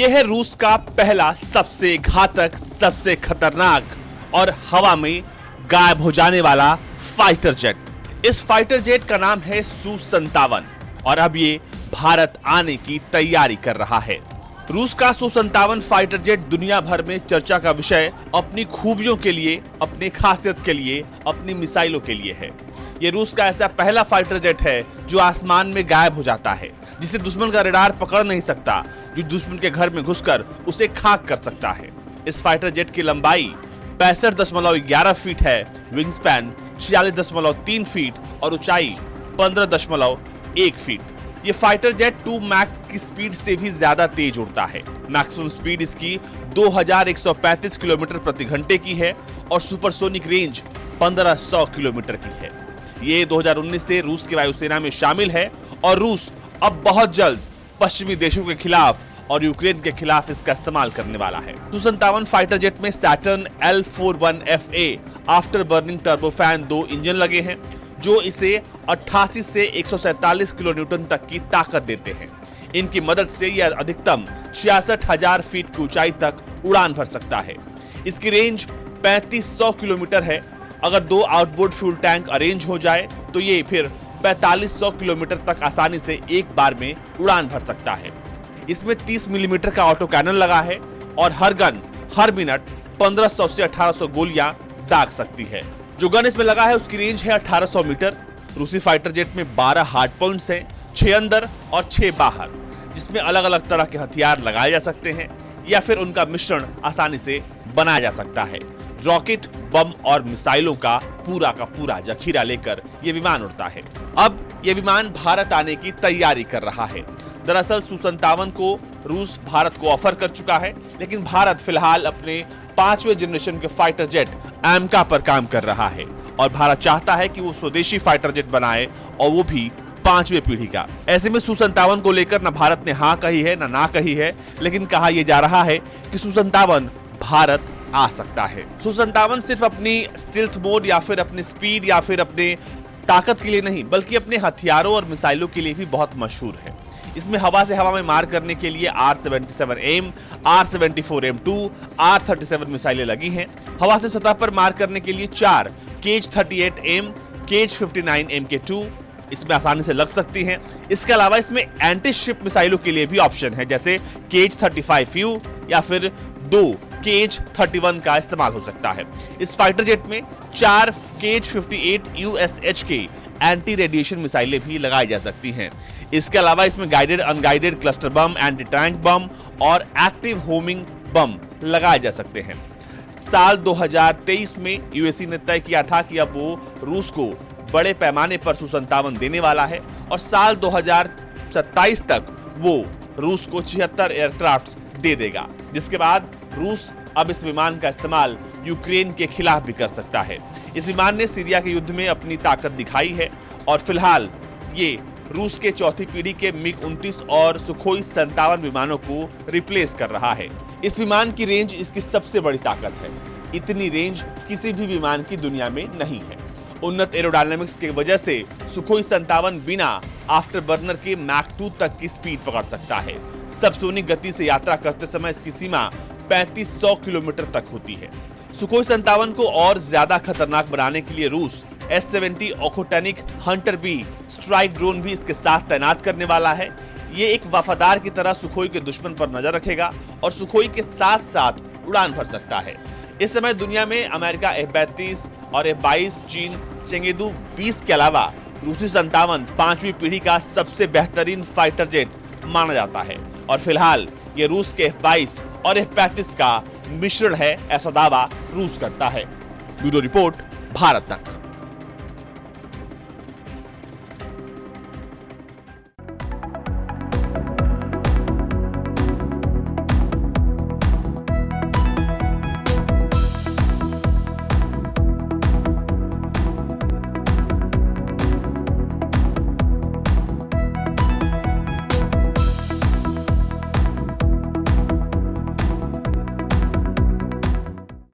ये है रूस का पहला सबसे घातक, सबसे खतरनाक और हवा में गायब हो जाने वाला फाइटर जेट। इस फाइटर जेट का नाम है सू-57 और अब ये भारत आने की तैयारी कर रहा है। रूस का सू-57 फाइटर जेट दुनिया भर में चर्चा का विषय अपनी खूबियों के लिए, अपनी खासियत के लिए, अपनी मिसाइलों के लिए है। ये रूस का ऐसा पहला फाइटर जेट है जो आसमान में गायब हो जाता है, जिसे दुश्मन का रडार पकड़ नहीं सकता, जो दुश्मन के घर में घुसकर उसे खाक कर सकता है। इस फाइटर जेट की लंबाई 65.11 फीट है, विंग स्पैन 46.3 फीट और ऊंचाई 15.1 फीट। ये फाइटर जेट 2 मैक की स्पीड से भी ज्यादा तेज उड़ता है। मैक्सिमम स्पीड इसकी 2135 किलोमीटर प्रति घंटे की है और सुपरसोनिक रेंज 1500 किलोमीटर की है। ये 2019 से रूस की वायुसेना में शामिल है और रूस अब बहुत जल्द पश्चिमी देशों के खिलाफ और यूक्रेन के खिलाफ इसका इस्तेमाल करने वाला है। सू-57 फाइटर जेट में Saturn L41FA after burning turbofan 2 engine लगे हैं, जो इसे 88 से 147 किलो न्यूटन तक की ताकत देते हैं। इनकी मदद से यह अधिकतम 66,000 फीट की ऊंचाई तक उड़ान भर सकता है। इसकी रेंज 3500 किलोमीटर है। अगर 2 आउटबोर्ड फ्यूल टैंक अरेंज हो जाए तो ये फिर 4500 किलोमीटर तक आसानी से एक बार में उड़ान भर सकता है। इसमें 30 मिलीमीटर का ऑटो कैनन लगा है और हर गन हर मिनट 1500 से 1800 गोलियां दाग सकती है। जो गन इसमें लगा है उसकी रेंज है 1800 मीटर। रूसी फाइटर जेट में 12 हार्ड पॉइंट्स हैं, 6 अंदर और 6 बाहर, जिसमें अलग अलग तरह के हथियार लगाए जा सकते हैं या फिर उनका मिश्रण आसानी से बनाया जा सकता है। रॉकेट, बम और मिसाइलों का पूरा जखीरा लेकर यह विमान उड़ता है। अब यह विमान भारत आने की तैयारी कर रहा है। दरअसल सू-57 को रूस भारत को ऑफर कर चुका है, लेकिन भारत फिलहाल अपने 5वें जनरेशन के फाइटर जेट एमका पर काम कर रहा है और भारत चाहता है कि वो स्वदेशी फाइटर जेट बनाए और वो भी 5वीं पीढ़ी का। ऐसे में सू-57 को लेकर न भारत ने हाँ कही है न ना कही है, लेकिन कहा यह जा रहा है कि सू-57 भारत आ सकता है। सू-57 सिर्फ अपनी स्टील्थ मोड या फिर अपनी स्पीड या फिर अपने ताकत के लिए नहीं, बल्कि अपने हथियारों और मिसाइलों के लिए भी बहुत मशहूर है। इसमें हवा से हवा में मार करने के लिए R-77M, R-74M2, R-37 मिसाइलें लगी हैं। हवा से सतह पर मार करने के लिए 4 KH-38M, KH-59 MK2 इसमें आसानी से लग सकती हैं। इसके अलावा इसमें एंटी शिप मिसाइलों के लिए भी ऑप्शन है, जैसे KH-35U या फिर 2 KH-31 का इस्तेमाल हो सकता है। इस फाइटर जेट में 4 KH-58 USH के एंटी रेडिएशन मिसाइलें भी लगाई जा सकती हैं। इसके अलावा इसमें guided unguided cluster bomb, anti tank bomb और एक्टिव होमिंग बम लगाए जा सकते हैं। साल 2023 में यूएसए ने तय किया था कि अब वो रूस को बड़े पैमाने पर सू-57 देने वाला है और साल 2027 तक वो रूस को 76 एयरक्राफ्ट दे देगा, जिसके बाद रूस अब इस विमान का इस्तेमाल यूक्रेन के खिलाफ भी कर सकता है। इस विमान ने सीरिया के युद्ध में अपनी ताकत दिखाई है और फिलहाल ये रूस के चौथी पीढ़ी के मिग-29 और सुखोई 57 विमानों को रिप्लेस कर रहा है। इस विमान की रेंज इसकी सबसे बड़ी ताकत है। इतनी रेंज किसी भी विमान की दुनिया में नहीं है। उन्नत एरोडायनामिक्स की वजह से सुखोई 57 बिना आफ्टर बर्नर के मैक 2 तक की स्पीड पकड़ सकता है। सबसोनिक गति से यात्रा करते समय इसकी सीमा 3500 किलोमीटर तक होती है। सुखोई 57 को और ज्यादा खतरनाक बनाने के लिए रूस S-70 Okhotnik hunter B strike drone भी इसके साथ तैनात करने वाला है। ये एक वफादार की तरह सुखोई के दुश्मन पर नजर रखेगा और सुखोई के साथ साथ उड़ान भर सकता है। इस समय दुनिया में अमेरिका F-32 और F-22, चीन चेंगेडू 20 के अलावा रूसी 57 5वीं पीढ़ी का सबसे बेहतरीन फाइटर जेट माना जाता है और फिलहाल ये रूस के F-22 और F-35 का मिश्रण है, ऐसा दावा रूस करता है। ब्यूरो रिपोर्ट, भारत तक।